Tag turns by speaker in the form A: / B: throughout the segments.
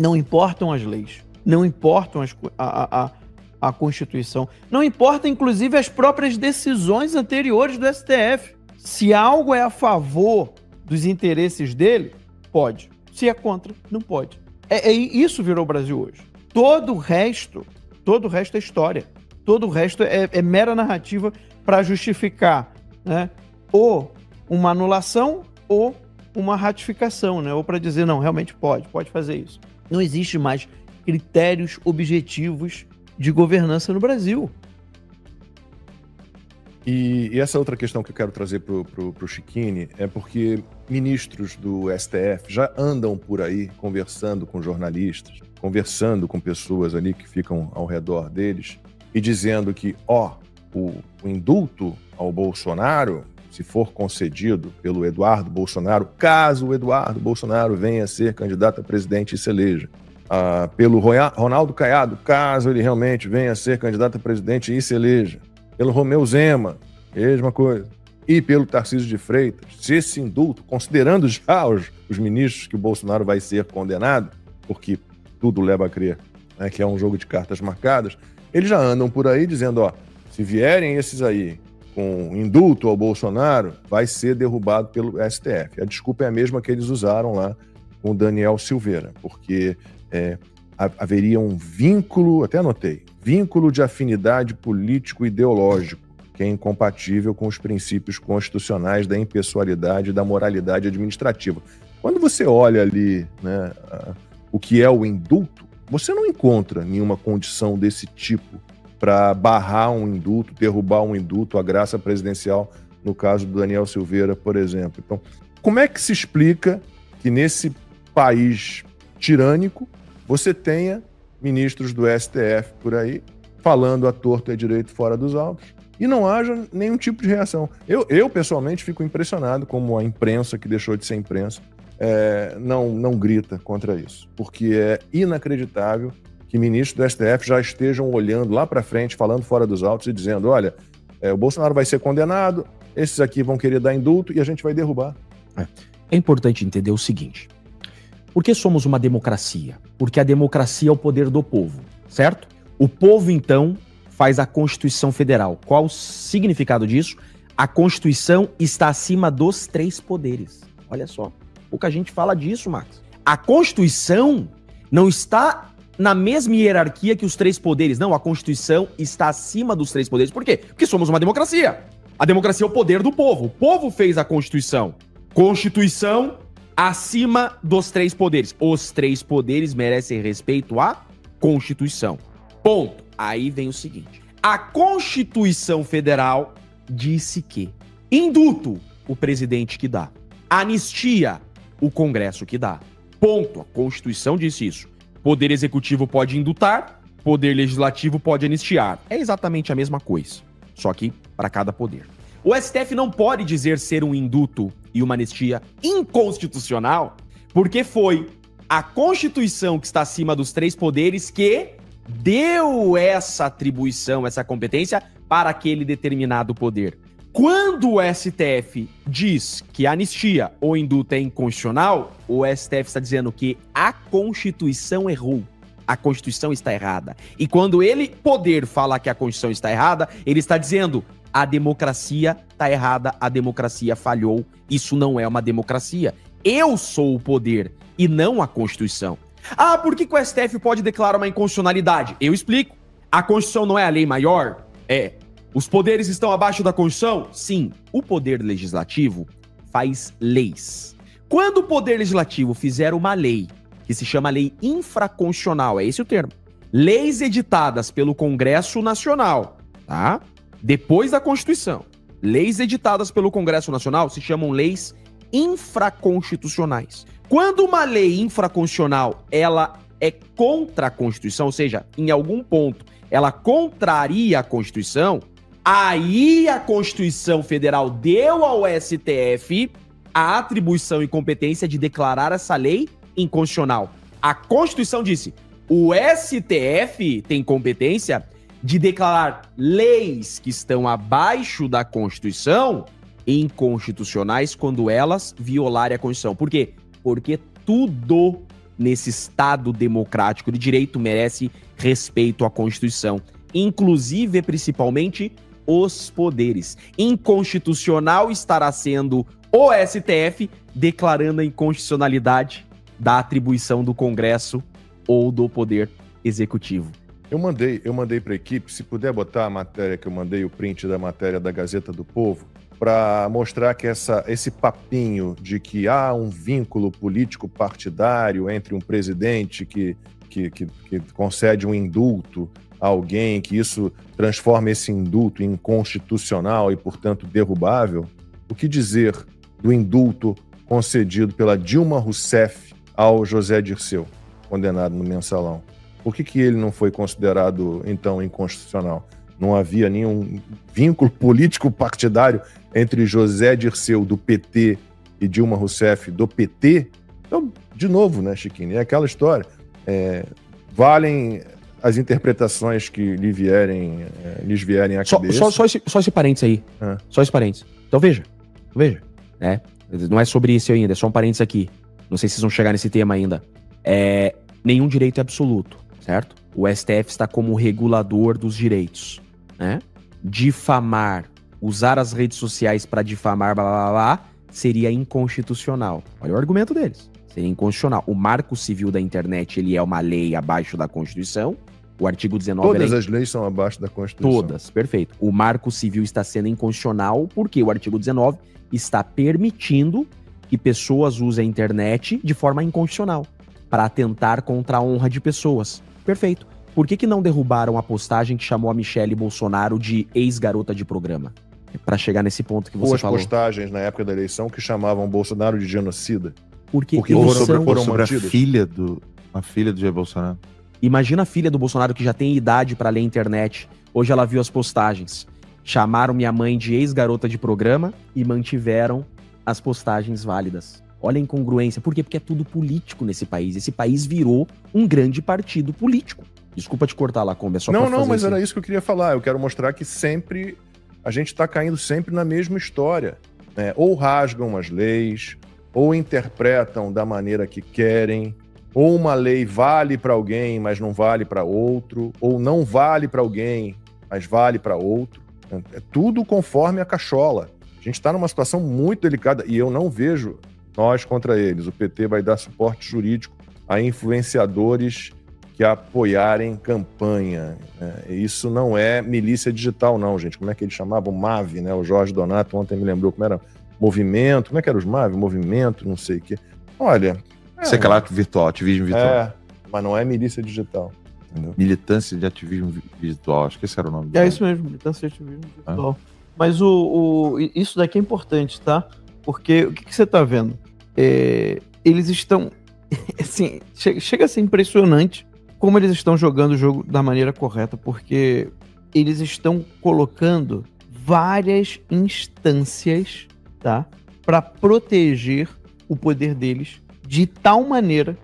A: Não importam as leis, não importam a Constituição, não importa inclusive as próprias decisões anteriores do STF. Se algo é a favor dos interesses dele, pode. Se é contra, não pode. Isso virou o Brasil hoje. Todo o resto é história. Todo o resto é mera narrativa para justificar, né, ou uma anulação ou uma ratificação, né, ou para dizer, não, realmente pode fazer isso. Não existe mais critérios objetivos de governança no Brasil.
B: E essa outra questão que eu quero trazer para o Chiquini é porque ministros do STF já andam por aí conversando com jornalistas, conversando com pessoas ali que ficam ao redor deles e dizendo que, o indulto ao Bolsonaro, se for concedido pelo Eduardo Bolsonaro, caso o Eduardo Bolsonaro venha a ser candidato a presidente e se eleja, pelo Ronaldo Caiado, caso ele realmente venha a ser candidato a presidente e se eleja, pelo Romeu Zema, mesma coisa, e pelo Tarcísio de Freitas, se esse indulto, considerando já os ministros que o Bolsonaro vai ser condenado, porque tudo leva a crer, né, que é um jogo de cartas marcadas, eles já andam por aí dizendo, se vierem esses aí com indulto ao Bolsonaro, vai ser derrubado pelo STF. A desculpa é a mesma que eles usaram lá com o Daniel Silveira, porque haveria um vínculo, até anotei, vínculo de afinidade político-ideológico, que é incompatível com os princípios constitucionais da impessoalidade e da moralidade administrativa. Quando você olha ali, né, o que é o indulto, você não encontra nenhuma condição desse tipo para barrar um indulto, derrubar um indulto, a graça presidencial, no caso do Daniel Silveira, por exemplo. Então, como é que se explica que nesse país tirânico você tenha ministros do STF por aí falando à torta e à direito fora dos autos e não haja nenhum tipo de reação? Eu pessoalmente, fico impressionado como a imprensa, que deixou de ser imprensa, não grita contra isso, porque é inacreditável que ministros do STF já estejam olhando lá para frente, falando fora dos autos e dizendo, olha, o Bolsonaro vai ser condenado, esses aqui vão querer dar indulto e a gente vai derrubar.
C: É importante entender o seguinte: por que somos uma democracia? Porque a democracia é o poder do povo, certo? O povo, então, faz a Constituição Federal. Qual o significado disso? A Constituição está acima dos 3 poderes. Olha só, pouca gente fala disso, Max. A Constituição não está na mesma hierarquia que os 3 poderes. Não, a Constituição está acima dos 3 poderes. Por quê? Porque somos uma democracia. A democracia é o poder do povo. O povo fez a Constituição. Constituição acima dos 3 poderes. Os 3 poderes merecem respeito à Constituição. Ponto. Aí vem o seguinte: a Constituição Federal disse que indulto, o presidente que dá. Anistia, o Congresso que dá. Ponto. A Constituição disse isso. Poder Executivo pode indultar, Poder Legislativo pode anistiar. É exatamente a mesma coisa, só que para cada poder. O STF não pode dizer ser um indulto e uma anistia inconstitucional, porque foi a Constituição, que está acima dos 3 poderes, que deu essa atribuição, essa competência para aquele determinado poder. Quando o STF diz que a anistia ou indulto é inconstitucional, o STF está dizendo que a Constituição errou. A Constituição está errada. E quando ele, poder, fala que a Constituição está errada, ele está dizendo: a democracia está errada, a democracia falhou, isso não é uma democracia. Eu sou o poder e não a Constituição. Por que o STF pode declarar uma inconstitucionalidade? Eu explico. A Constituição não é a lei maior? Os poderes estão abaixo da Constituição? Sim. O poder legislativo faz leis. Quando o poder legislativo fizer uma lei, que se chama lei infraconstitucional, é esse o termo, leis editadas pelo Congresso Nacional, tá? Depois da Constituição, leis editadas pelo Congresso Nacional se chamam leis infraconstitucionais. Quando uma lei infraconstitucional, ela é contra a Constituição, ou seja, em algum ponto ela contraria a Constituição, aí a Constituição Federal deu ao STF a atribuição e competência de declarar essa lei inconstitucional. A Constituição disse: o STF tem competência de declarar leis que estão abaixo da Constituição inconstitucionais quando elas violarem a Constituição. Por quê? Porque tudo nesse Estado democrático de direito merece respeito à Constituição. Inclusive, principalmente, os poderes. Inconstitucional estará sendo o STF declarando a inconstitucionalidade da atribuição do Congresso ou do Poder Executivo.
B: Eu mandei para a equipe, se puder botar a matéria que eu mandei, o print da matéria da Gazeta do Povo, para mostrar que esse papinho de que há um vínculo político partidário entre um presidente que concede um indulto a alguém, que isso transforma esse indulto em inconstitucional e, portanto, derrubável. O que dizer do indulto concedido pela Dilma Rousseff ao José Dirceu, condenado no Mensalão? Por que ele não foi considerado, então, inconstitucional? Não havia nenhum vínculo político partidário entre José Dirceu, do PT, e Dilma Rousseff, do PT? Então, de novo, né, Chiquinho? É aquela história. Valem as interpretações que lhes vierem à cabeça.
C: Só esse parênteses aí. Só esse parênteses. Então, veja. Né? Não é sobre isso ainda, é só um parênteses aqui. Não sei se vocês vão chegar nesse tema ainda. Nenhum direito é absoluto, certo? O STF está como regulador dos direitos, né? Difamar, usar as redes sociais para difamar, blá, blá, blá, seria inconstitucional. Olha o argumento deles. Seria inconstitucional. O Marco Civil da Internet, ele é uma lei abaixo da Constituição. O artigo 19...
B: Todas as leis são abaixo da Constituição.
C: Todas, perfeito. O Marco Civil está sendo inconstitucional porque o artigo 19 está permitindo que pessoas usem a internet de forma inconstitucional para atentar contra a honra de pessoas. Perfeito. Por que não derrubaram a postagem que chamou a Michelle Bolsonaro de ex-garota de programa? Para chegar nesse ponto que você falou.
B: Ou as postagens na época da eleição que chamavam Bolsonaro de genocida.
C: Porque
B: foram
D: sobre a
B: mantidas.
D: filha do Jair Bolsonaro.
C: Imagina a filha do Bolsonaro que já tem idade para ler a internet. Hoje ela viu as postagens. Chamaram minha mãe de ex-garota de programa e mantiveram as postagens válidas. Olha a incongruência. Por quê? Porque é tudo político nesse país. Esse país virou um grande partido político. Desculpa te cortar, Lacombe, é só pra fazer
B: Não, mas
C: isso.
B: era isso que eu queria falar. Eu quero mostrar que sempre a gente está caindo sempre na mesma história, né? Ou rasgam as leis, ou interpretam da maneira que querem, ou uma lei vale para alguém, mas não vale para outro, ou não vale para alguém, mas vale para outro. É tudo conforme a cachola. A gente está numa situação muito delicada e eu não vejo nós contra eles. O PT vai dar suporte jurídico a influenciadores que apoiarem campanha. Isso não é milícia digital, não, gente. Como é que eles chamavam? MAV, né? O Jorge Donato ontem me lembrou como era movimento. Como é que era os MAV? Movimento, não sei o quê. Olha...
D: Secalato virtual, ativismo virtual.
B: Mas não é milícia digital. Entendeu?
D: Militância de ativismo virtual, acho que esse era o nome.
A: É isso mesmo, militância de ativismo virtual. Mas isso daqui é importante, tá? Porque o que você tá vendo? Eles estão... assim, chega a ser impressionante como eles estão jogando o jogo da maneira correta, porque eles estão colocando várias instâncias, tá? Para proteger o poder deles de tal maneira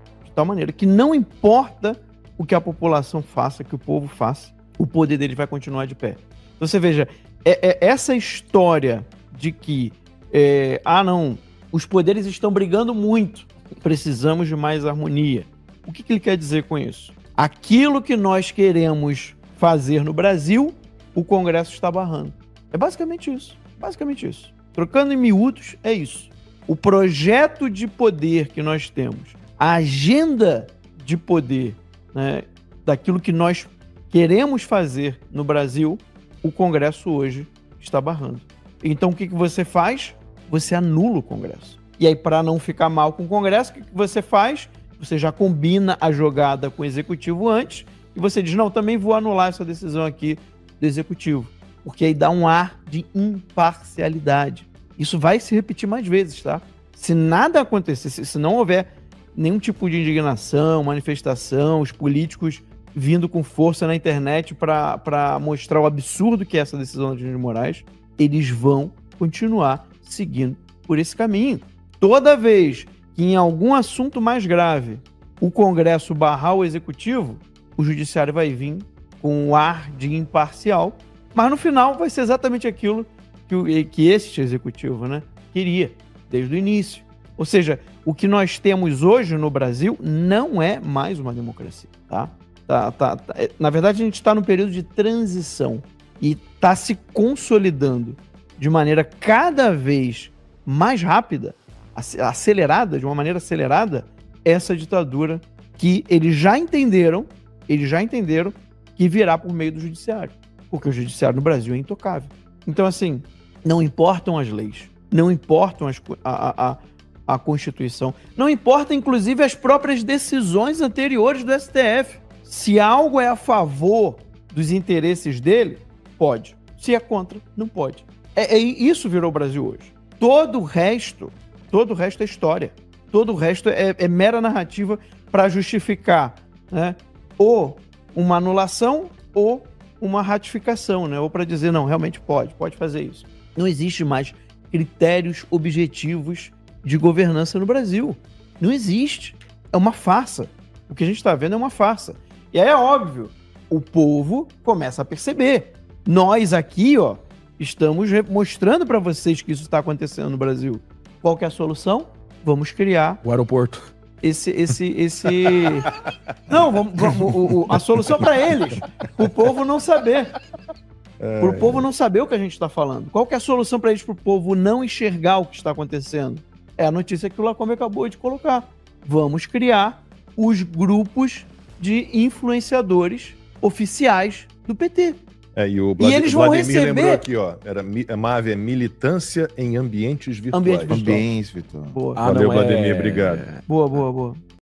A: que não importa o que a população faça, que o povo faça, o poder deles vai continuar de pé. Então você veja, essa história de que não, os poderes estão brigando muito, precisamos de mais harmonia. O que ele quer dizer com isso? Aquilo que nós queremos fazer no Brasil, o Congresso está barrando. É basicamente isso. Trocando em miúdos, é isso. O projeto de poder que nós temos, a agenda de poder, né, daquilo que nós queremos fazer no Brasil, o Congresso hoje está barrando. Então o que você faz? Você anula o Congresso. E aí, para não ficar mal com o Congresso, o que você faz? Você já combina a jogada com o Executivo antes e você diz, não, também vou anular essa decisão aqui do Executivo. Porque aí dá um ar de imparcialidade. Isso vai se repetir mais vezes, tá? Se nada acontecer, se não houver nenhum tipo de indignação, manifestação, os políticos vindo com força na internet para mostrar o absurdo que é essa decisão de Alexandre de Moraes, eles vão continuar seguindo por esse caminho. Toda vez que em algum assunto mais grave o Congresso barrar o Executivo, o Judiciário vai vir com um ar de imparcial, mas no final vai ser exatamente aquilo que este Executivo, né, queria desde o início. Ou seja, o que nós temos hoje no Brasil não é mais uma democracia, tá? Na verdade, a gente está num período de transição e está se consolidando de maneira cada vez mais rápida, acelerada, de uma maneira acelerada, essa ditadura que eles já entenderam que virá por meio do judiciário, porque o judiciário no Brasil é intocável. Então, assim, não importam as leis, não importam a Constituição, não importa, inclusive, as próprias decisões anteriores do STF. Se algo é a favor dos interesses dele, pode. Se é contra, não pode. Isso virou o Brasil hoje. Todo o resto é história. Todo o resto é mera narrativa para justificar, né, ou uma anulação ou uma ratificação, né, ou para dizer, não, realmente pode fazer isso. Não existe mais critérios objetivos de governança no Brasil. Não existe. É uma farsa. O que a gente está vendo é uma farsa. E aí é óbvio, o povo começa a perceber. Nós aqui, ó, estamos mostrando para vocês que isso está acontecendo no Brasil. Qual que é a solução? Vamos criar
C: o aeroporto.
A: Não, a solução para eles, o povo não saber. Para o povo não saber o que a gente está falando. Qual que é a solução para eles, para o povo não enxergar o que está acontecendo? É a notícia que o Lacombe acabou de colocar. Vamos criar os grupos de influenciadores oficiais do PT.
B: E o
A: eles vão receber...
B: lembrou aqui, ó. Mave é militância em ambientes virtuais.
A: Ambientes virtuais.
D: Vitor.
A: Boa.
B: Valeu, Vladimir, obrigado.
A: Boa.